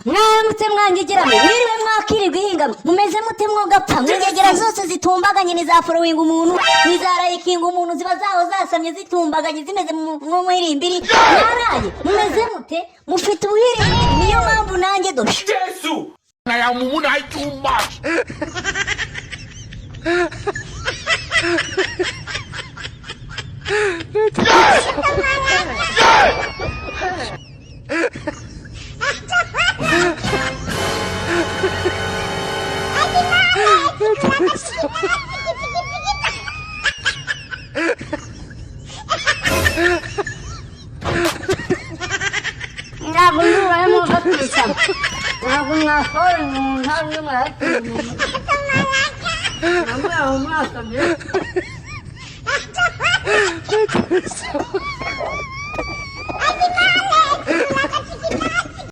mwaramutse mwangegera mwiriwe mwakirirwa ihinga mumeze mute mwogapfa mwegegera zose zitumbaganye niza forowinga umuntu nizarayikinga umuntu ziba zaho zasamye zitumbaganye zimeze mw'umuhirimbiri mwaraye mumeze mute mufite ubuhirimbiri niyo mpamvu nanjye dosha Yesu aya mumu na too much ntabwo ndubaye mu gatwika ntabwo mwasora umuntu ntabwo mwakira ntabwo yawe mwasabye